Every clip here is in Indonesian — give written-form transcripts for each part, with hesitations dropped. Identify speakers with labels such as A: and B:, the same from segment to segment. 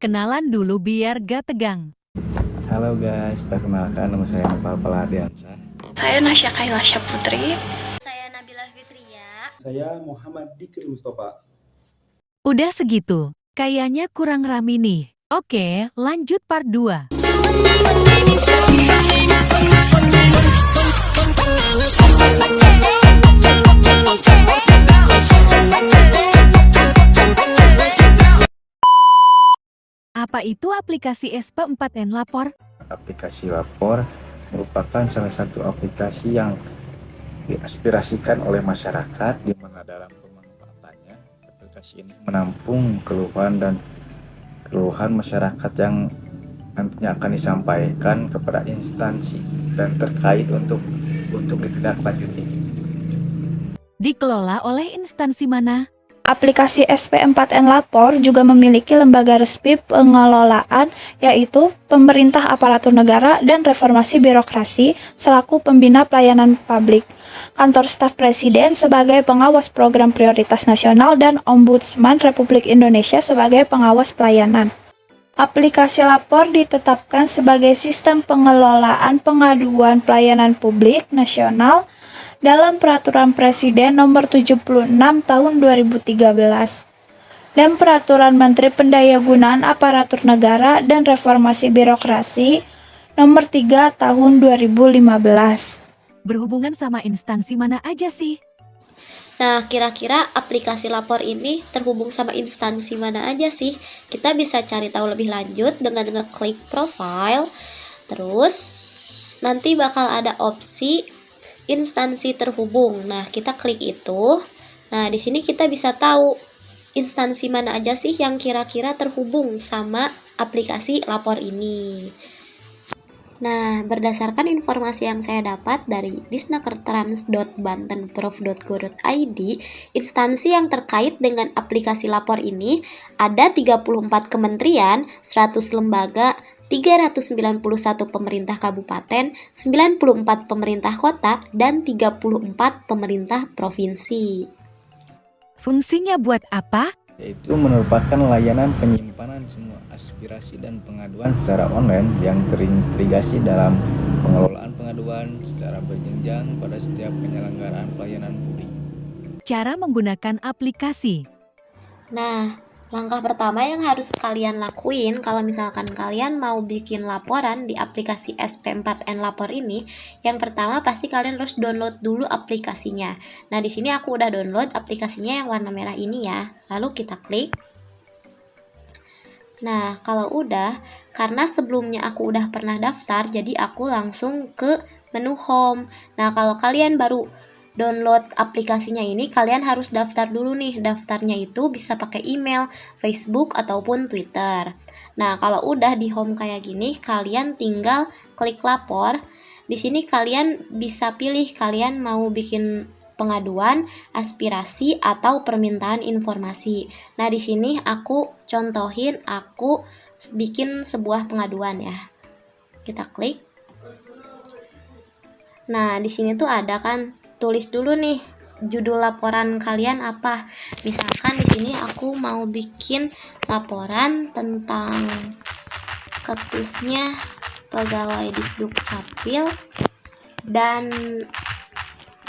A: Kenalan dulu biar gak tegang.
B: Halo guys, perkenalkan nama saya Nopal Paladiansa.
C: Saya Nasya Kailasya Putri.
D: Saya Nabila Fitria.
E: Saya Muhammad Dikri Mustafa.
A: Udah segitu, kayaknya kurang rame nih. Oke, lanjut part 2. Apa itu aplikasi SP4N Lapor?
B: Aplikasi Lapor merupakan salah satu aplikasi yang diaspirasikan oleh masyarakat, di mana dalam pemanfaatannya aplikasi ini menampung keluhan masyarakat yang nantinya akan disampaikan kepada instansi dan terkait untuk ditindaklanjuti.
A: Dikelola oleh instansi mana?
C: Aplikasi SP4N Lapor juga memiliki lembaga resmi pengelolaan, yaitu Pemerintah Aparatur Negara dan Reformasi Birokrasi selaku pembina pelayanan publik, Kantor Staf Presiden sebagai pengawas program prioritas nasional, dan Ombudsman Republik Indonesia sebagai pengawas pelayanan. Aplikasi Lapor ditetapkan sebagai sistem pengelolaan pengaduan pelayanan publik nasional dalam Peraturan Presiden Nomor 76 Tahun 2013 dan Peraturan Menteri Pendayagunaan Aparatur Negara dan Reformasi Birokrasi Nomor 3 Tahun 2015.
A: Berhubungan sama instansi mana aja sih?
D: Nah, kira-kira aplikasi lapor ini terhubung sama instansi mana aja sih? Kita bisa cari tahu lebih lanjut dengan ngeklik profile. Terus, nanti bakal ada opsi instansi terhubung. Nah, kita klik itu. Nah, di sini kita bisa tahu instansi mana aja sih yang kira-kira terhubung sama aplikasi lapor ini. Nah, berdasarkan informasi yang saya dapat dari disnakertrans.bantenprov.go.id, instansi yang terkait dengan aplikasi lapor ini ada 34 kementerian, 100 lembaga, 391 pemerintah kabupaten, 94 pemerintah kota, dan 34 pemerintah provinsi.
A: Fungsinya buat apa?
B: Yaitu merupakan layanan penyimpanan semua aspirasi dan pengaduan secara online yang terintegrasi dalam pengelolaan pengaduan secara berjenjang pada setiap penyelenggaraan pelayanan publik.
A: Cara menggunakan aplikasi.
D: Nah, langkah pertama yang harus kalian lakuin kalau misalkan kalian mau bikin laporan di aplikasi SP4N Lapor ini, yang pertama pasti kalian harus download dulu aplikasinya. Nah, di sini aku udah download aplikasinya yang warna merah ini ya. Lalu kita klik. Nah, kalau udah, karena sebelumnya aku udah pernah daftar, jadi aku langsung ke menu home. Nah, kalau kalian baru download aplikasinya ini, kalian harus daftar dulu nih. Daftarnya itu bisa pakai email, Facebook, ataupun Twitter. Nah, kalau udah di home kayak gini, kalian tinggal klik lapor. Di sini kalian bisa pilih kalian mau bikin pengaduan, aspirasi, atau permintaan informasi. Nah, di sini aku contohin aku bikin sebuah pengaduan ya. Kita klik. Nah, di sini tuh ada kan, tulis dulu nih judul laporan kalian apa. Misalkan di sini aku mau bikin laporan tentang ketusnya pegawai di Dukcapil dan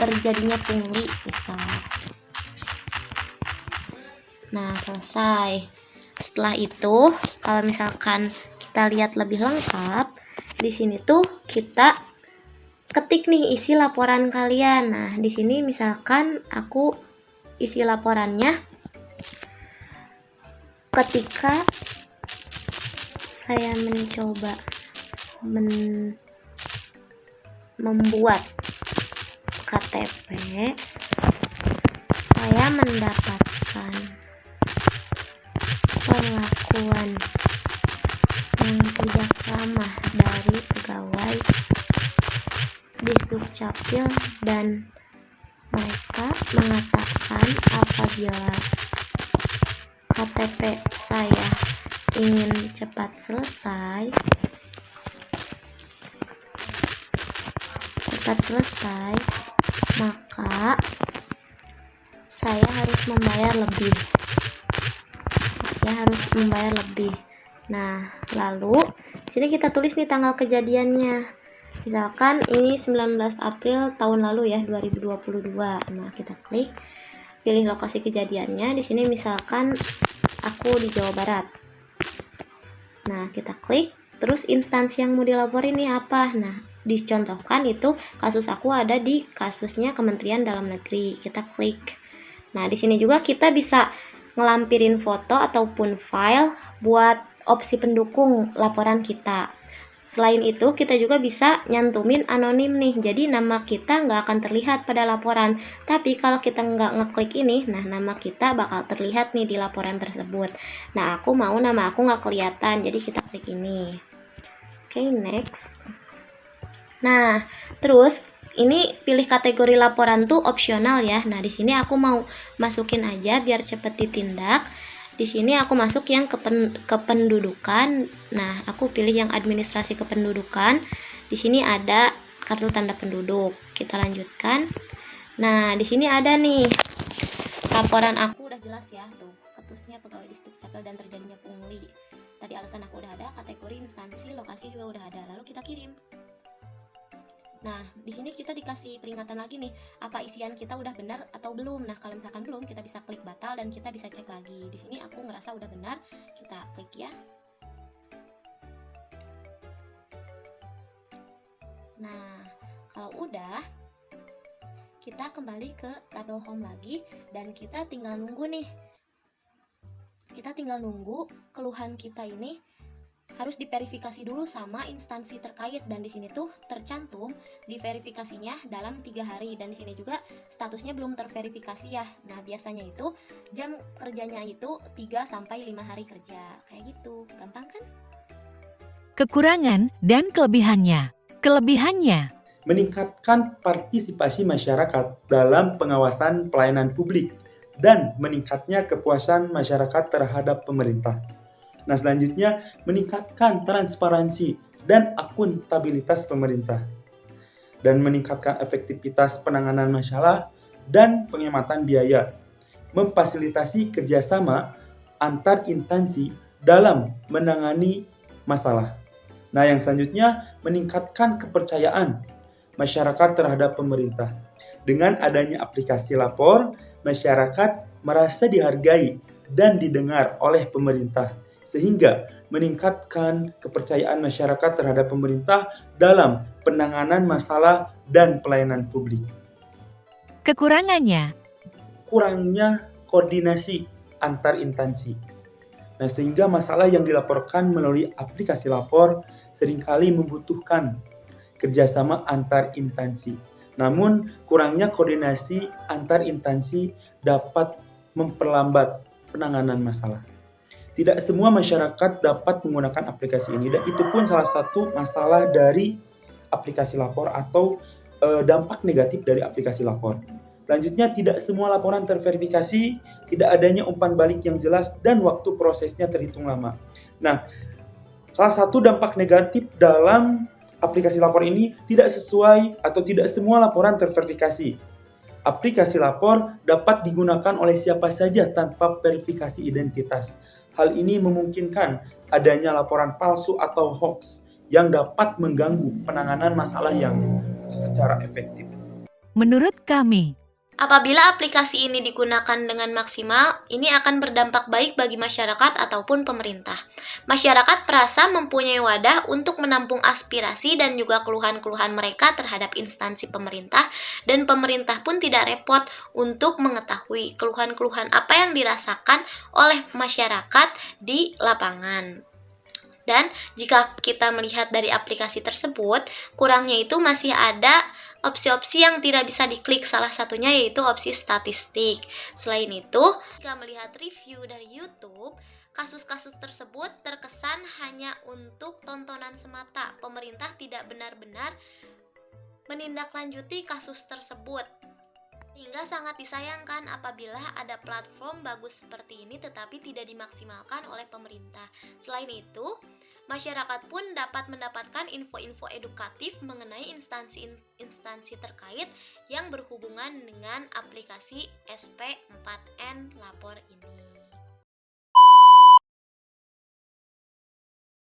D: terjadinya pungli misal. Nah, selesai. Setelah itu, kalau misalkan kita lihat lebih lengkap, di sini tuh kita ketik nih isi laporan kalian. Nah, di sini misalkan aku isi laporannya ketika saya mencoba membuat KTP, saya mendapatkan perlakuan yang tidak ramah dari pegawai di Dukcapil dan mereka mengatakan apabila KTP saya ingin cepat selesai, maka saya harus membayar lebih. Nah, lalu di sini kita tulis nih tanggal kejadiannya. Misalkan ini 19 April tahun lalu ya, 2022. Nah, kita klik, pilih lokasi kejadiannya. Di sini misalkan aku di Jawa Barat. Nah, kita klik, terus instansi yang mau dilaporin ini apa? Nah, dicontohkan itu kasus aku ada di kasusnya Kementerian Dalam Negeri. Kita klik. Nah, di sini juga kita bisa ngelampirin foto ataupun file buat opsi pendukung laporan kita. Selain itu, kita juga bisa nyantumin anonim nih, jadi nama kita nggak akan terlihat pada laporan. Tapi kalau kita nggak ngeklik ini, nah nama kita bakal terlihat nih di laporan tersebut. Nah, aku mau nama aku nggak kelihatan, jadi kita klik ini. Oke, next. Nah, terus ini pilih kategori laporan tuh opsional ya. Nah, di sini aku mau masukin aja biar cepet ditindak. Di sini aku masuk yang kependudukan. Nah, aku pilih yang administrasi kependudukan. Di sini ada kartu tanda penduduk. Kita lanjutkan. Nah, di sini ada nih laporan aku udah jelas ya, tuh ketusnya pegawai di Dukcapil dan terjadinya pungli. Tadi alasan aku udah ada, kategori, instansi, lokasi juga udah ada. Lalu kita kirim. Nah, di sini kita dikasih peringatan lagi nih, apa isian kita udah benar atau belum. Nah, kalau misalkan belum, kita bisa klik batal dan kita bisa cek lagi. Di sini aku ngerasa udah benar, kita klik ya. Nah, kalau udah, kita kembali ke tabel home lagi dan kita tinggal nunggu nih. Kita tinggal nunggu keluhan kita ini harus diverifikasi dulu sama instansi terkait, dan di sini tuh tercantum diverifikasinya dalam 3 hari, dan di sini juga statusnya belum terverifikasi ya. Nah, biasanya itu jam kerjanya itu 3 sampai 5 hari kerja. Kayak gitu. Gampang kan?
A: Kekurangan dan kelebihannya. Kelebihannya,
E: Meningkatkan partisipasi masyarakat dalam pengawasan pelayanan publik dan meningkatnya kepuasan masyarakat terhadap pemerintah. Nah, selanjutnya meningkatkan transparansi dan akuntabilitas pemerintah dan meningkatkan efektivitas penanganan masalah dan penghematan biaya, memfasilitasi kerjasama antar instansi dalam menangani masalah. Nah, yang selanjutnya meningkatkan kepercayaan masyarakat terhadap pemerintah. Dengan adanya aplikasi lapor, masyarakat merasa dihargai dan didengar oleh pemerintah, sehingga meningkatkan kepercayaan masyarakat terhadap pemerintah dalam penanganan masalah dan pelayanan publik.
A: kekurangannya,
E: Kurangnya koordinasi antar instansi. Nah, sehingga masalah yang dilaporkan melalui aplikasi lapor seringkali membutuhkan kerjasama antar instansi. Namun, kurangnya koordinasi antar instansi dapat memperlambat penanganan masalah. Tidak semua masyarakat dapat menggunakan aplikasi ini, dan itu pun salah satu masalah dari aplikasi lapor atau dampak negatif dari aplikasi lapor. Selanjutnya, tidak semua laporan terverifikasi, tidak adanya umpan balik yang jelas, dan waktu prosesnya terhitung lama. Nah, salah satu dampak negatif dalam aplikasi lapor ini tidak sesuai atau tidak semua laporan terverifikasi. Aplikasi lapor dapat digunakan oleh siapa saja tanpa verifikasi identitas. Hal ini memungkinkan adanya laporan palsu atau hoax yang dapat mengganggu penanganan masalah yang secara efektif.
A: menurut kami,
D: Apabila aplikasi ini digunakan dengan maksimal, ini akan berdampak baik bagi masyarakat ataupun pemerintah. Masyarakat merasa mempunyai wadah untuk menampung aspirasi dan juga keluhan-keluhan mereka terhadap instansi pemerintah, dan pemerintah pun tidak repot untuk mengetahui keluhan-keluhan apa yang dirasakan oleh masyarakat di lapangan. Dan jika kita melihat dari aplikasi tersebut, kurangnya itu masih ada opsi-opsi yang tidak bisa diklik, salah satunya yaitu opsi statistik. Selain itu, jika melihat review dari YouTube, kasus-kasus tersebut terkesan hanya untuk tontonan semata. Pemerintah tidak benar-benar menindaklanjuti kasus tersebut. Hingga sangat disayangkan apabila ada platform bagus seperti ini tetapi tidak dimaksimalkan oleh pemerintah. Selain itu, masyarakat pun dapat mendapatkan info-info edukatif mengenai instansi terkait yang berhubungan dengan aplikasi SP4N Lapor ini.